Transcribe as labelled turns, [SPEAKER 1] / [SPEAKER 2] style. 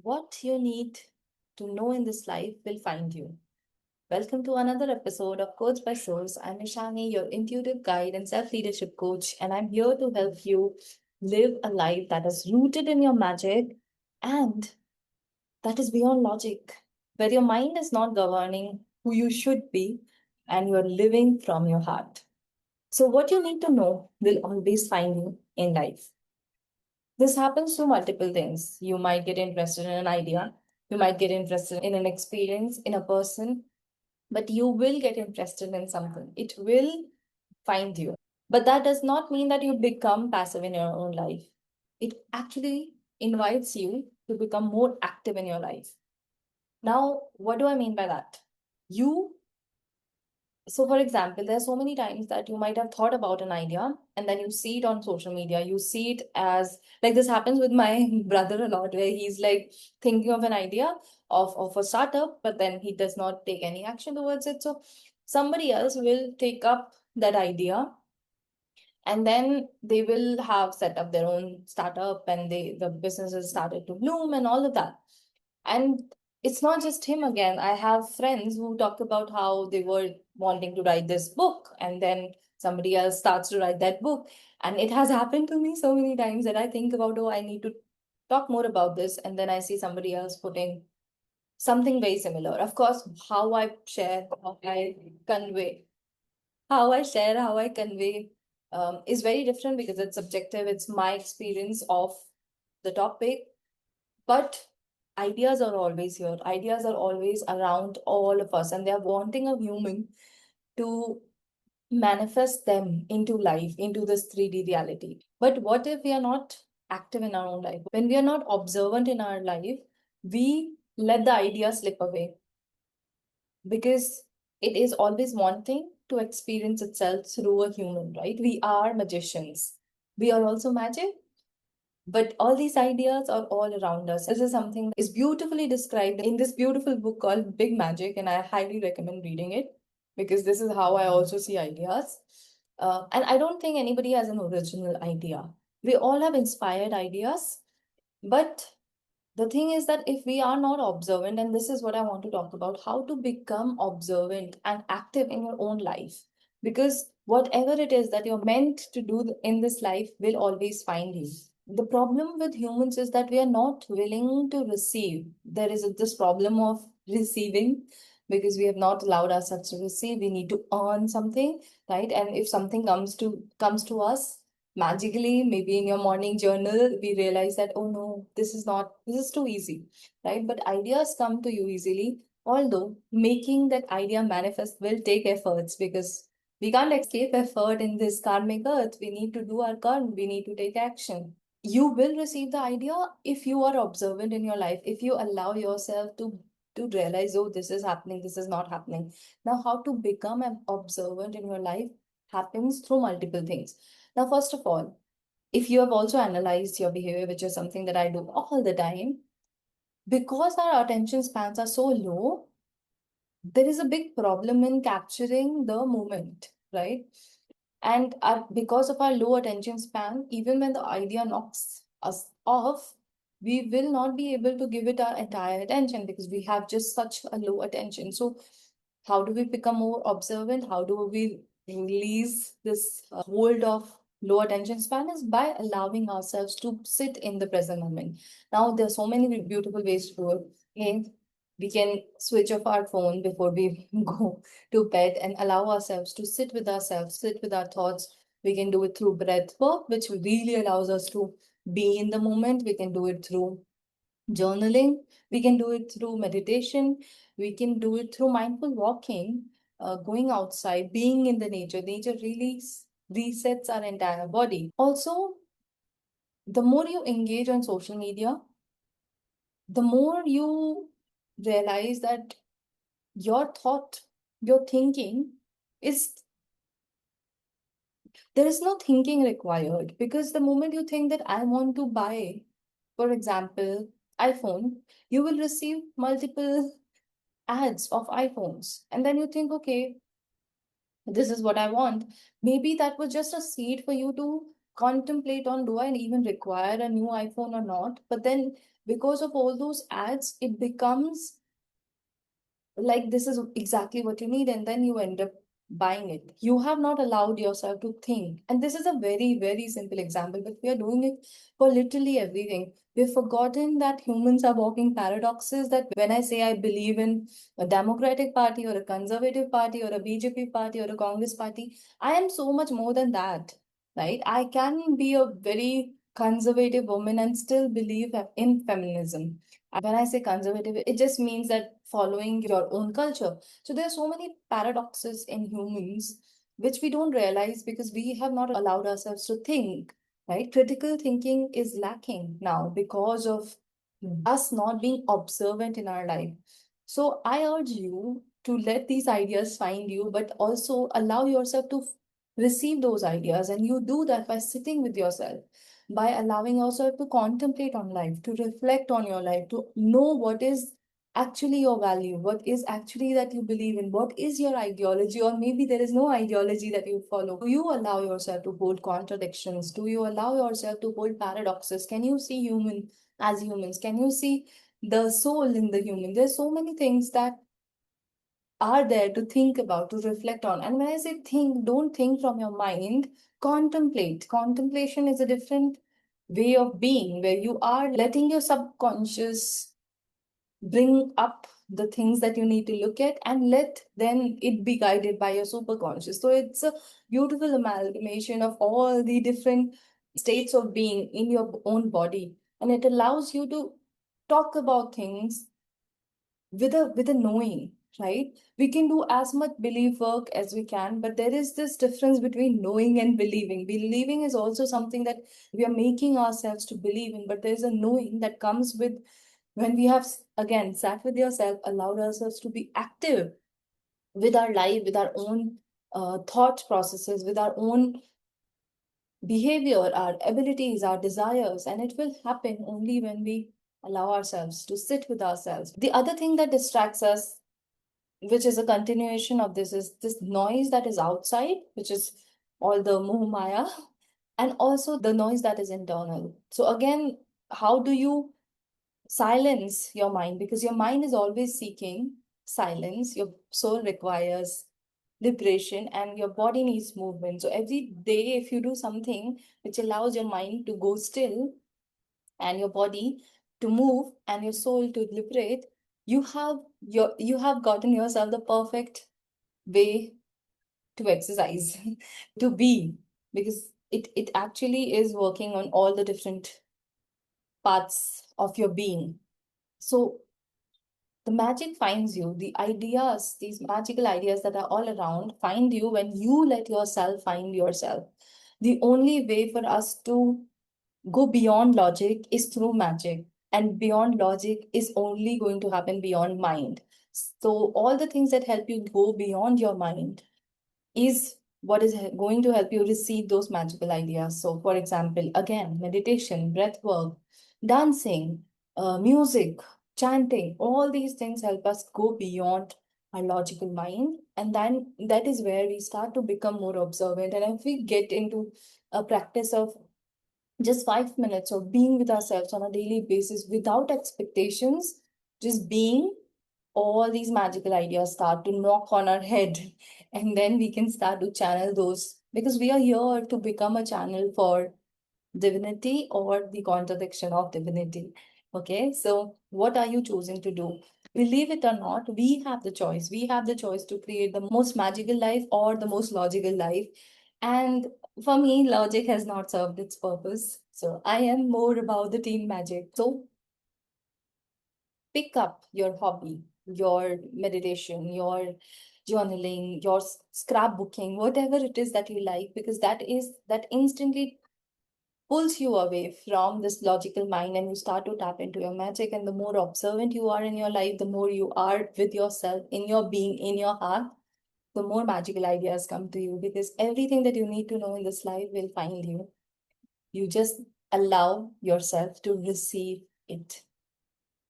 [SPEAKER 1] what you need to know in this life will find you. Welcome to another episode of Coach by Source. I'm Ishani, your intuitive guide and self leadership coach, and I'm here to help you live a life that is rooted in your magic and that is beyond logic, where your mind is not governing who you should be and you're living from your heart. So, what you need to know will always find you in life. This happens to multiple things. You might get interested in an idea, you might get interested in an experience, in a person, but you will get interested in something. It will find you. But that does not mean that you become passive in your own life. It actually invites you to become more active in your life. Now, what do I mean by that? You So, for example, there are so many times that you might have thought about an idea and then you see it on social media. You see it as like this happens with my brother a lot, where he's like thinking of an idea of a startup, but then he does not take any action towards it. So, somebody else will take up that idea and then they will have set up their own startup and the businesses started to bloom and all of that. And it's not just him again. I have friends who talk about how they were wanting to write this book, and then somebody else starts to write that book. And it has happened to me so many times that I think about, oh, I need to talk more about this. And then I see somebody else putting something very similar. Of course, how I share, convey, how I convey is very different because it's subjective. It's my experience of the topic, but ideas are always here. Ideas are always around all of us, and they're wanting a human to manifest them into life, into this 3D reality. But what if we are not active in our own life? When we are not observant in our life, we let the idea slip away because it is always wanting to experience itself through a human, right? We are magicians. We are also magic, but all these ideas are all around us. This is something that is beautifully described in this beautiful book called Big Magic, and I highly recommend reading it because this is how I also see ideas. And I don't think anybody has an original idea. We all have inspired ideas, but the thing is that if we are not observant, and this is what I want to talk about, how to become observant and active in your own life. Because whatever it is that you're meant to do in this life will always find you. The problem with humans is that we are not willing to receive. There is this problem of receiving because we have not allowed ourselves to receive. We need to earn something, right? And if something comes to us magically, maybe in your morning journal, we realize that, oh no, this is too easy, right? But ideas come to you easily, although making that idea manifest will take efforts because we can't escape effort in this karmic earth. We need to do our karma, we need to take action. You will receive the idea if you are observant in your life, if you allow yourself to realize, oh, this is happening, this is not happening. Now, how to become an observant in your life happens through multiple things. Now, first of all, if you have also analyzed your behavior, which is something that I do all the time, because our attention spans are so low, there is a big problem in capturing the moment, right? And because of our low attention span, even when the idea knocks us off, we will not be able to give it our entire attention because we have just such a low attention. So, how do we become more observant? How do we release this hold of low attention span? Is by allowing ourselves to sit in the present moment. Now, there are so many beautiful ways to do it. Okay? We can switch off our phone before we go to bed and allow ourselves to sit with ourselves, sit with our thoughts. We can do it through breath work, which really allows us to be in the moment. We can do it through journaling. We can do it through meditation. We can do it through mindful walking, going outside, being in the nature. Nature really resets our entire body. Also, the more you engage on social media, the more you realize that your thought, your thinking is there is no thinking required because the moment you think that I want to buy, for example, iPhone, you will receive multiple ads of iPhones. And then you think, okay, this is what I want. Maybe that was just a seed for you to contemplate on, do I even require a new iPhone or not? But then because of all those ads, it becomes like this is exactly what you need, and then you end up buying it. You have not allowed yourself to think. And this is a very, very simple example, but we are doing it for literally everything. We've forgotten that humans are walking paradoxes, that when I say I believe in a Democratic Party or a Conservative Party or a BJP party or a Congress party, I am so much more than that, right? I can be a very conservative woman and still believe in feminism. When I say conservative, it just means that following your own culture. So there are so many paradoxes in humans which we don't realize because we have not allowed ourselves to think, right? Critical thinking is lacking now because of us not being observant in our life. So I urge you to let these ideas find you, but also allow yourself to receive those ideas. And you do that by sitting with yourself, by allowing yourself to contemplate on life, to reflect on your life, to know what is actually your value, what is actually that you believe in, what is your ideology, or maybe there is no ideology that you follow. Do you allow yourself to hold contradictions? Do you allow yourself to hold paradoxes? Can you see human as humans? Can you see the soul in the human? There's so many things that are there to think about, to reflect on. And when I say think, don't think from your mind, contemplate. Contemplation is a different way of being where you are letting your subconscious bring up the things that you need to look at and let then it be guided by your superconscious. So it's a beautiful amalgamation of all the different states of being in your own body, and it allows you to talk about things with a knowing, right? We can do as much belief work as we can, but there is this difference between knowing and believing. Believing is also something that we are making ourselves to believe in, but there's a knowing that comes with when we have again sat with yourself, allowed ourselves to be active with our life, with our own thought processes, with our own behavior, our abilities, our desires, and it will happen only when we allow ourselves to sit with ourselves. The other thing that distracts us, which is a continuation of this, is this noise that is outside, which is all the moh maya, and also the noise that is internal. So again, how do you silence your mind? Because your mind is always seeking silence. Your soul requires liberation and your body needs movement. So every day, if you do something which allows your mind to go still and your body to move and your soul to liberate, you have gotten yourself the perfect way to exercise, to be, because it actually is working on all the different parts of your being. So the magic finds you. The ideas, these magical ideas that are all around, find you when you let yourself find yourself. The only way for us to go beyond logic is through magic. And beyond logic is only going to happen beyond mind. So, all the things that help you go beyond your mind is what is going to help you receive those magical ideas. So, for example, again, meditation, breath work, dancing, music, chanting, all these things help us go beyond our logical mind. And then that is where we start to become more observant. And if we get into a practice of just 5 minutes of being with ourselves on a daily basis without expectations, just being, all these magical ideas start to knock on our head. And then we can start to channel those because we are here to become a channel for divinity or the contradiction of divinity. Okay, so what are you choosing to do? Believe it or not, we have the choice. We have the choice to create the most magical life or the most logical life. And for me, logic has not served its purpose. So I am more about the team magic. So pick up your hobby, your meditation, your journaling, your scrapbooking, whatever it is that you like, because that instantly pulls you away from this logical mind and you start to tap into your magic. And the more observant you are in your life, the more you are with yourself, in your being, in your heart, the more magical ideas come to you because everything that you need to know in this life will find you. You just allow yourself to receive it.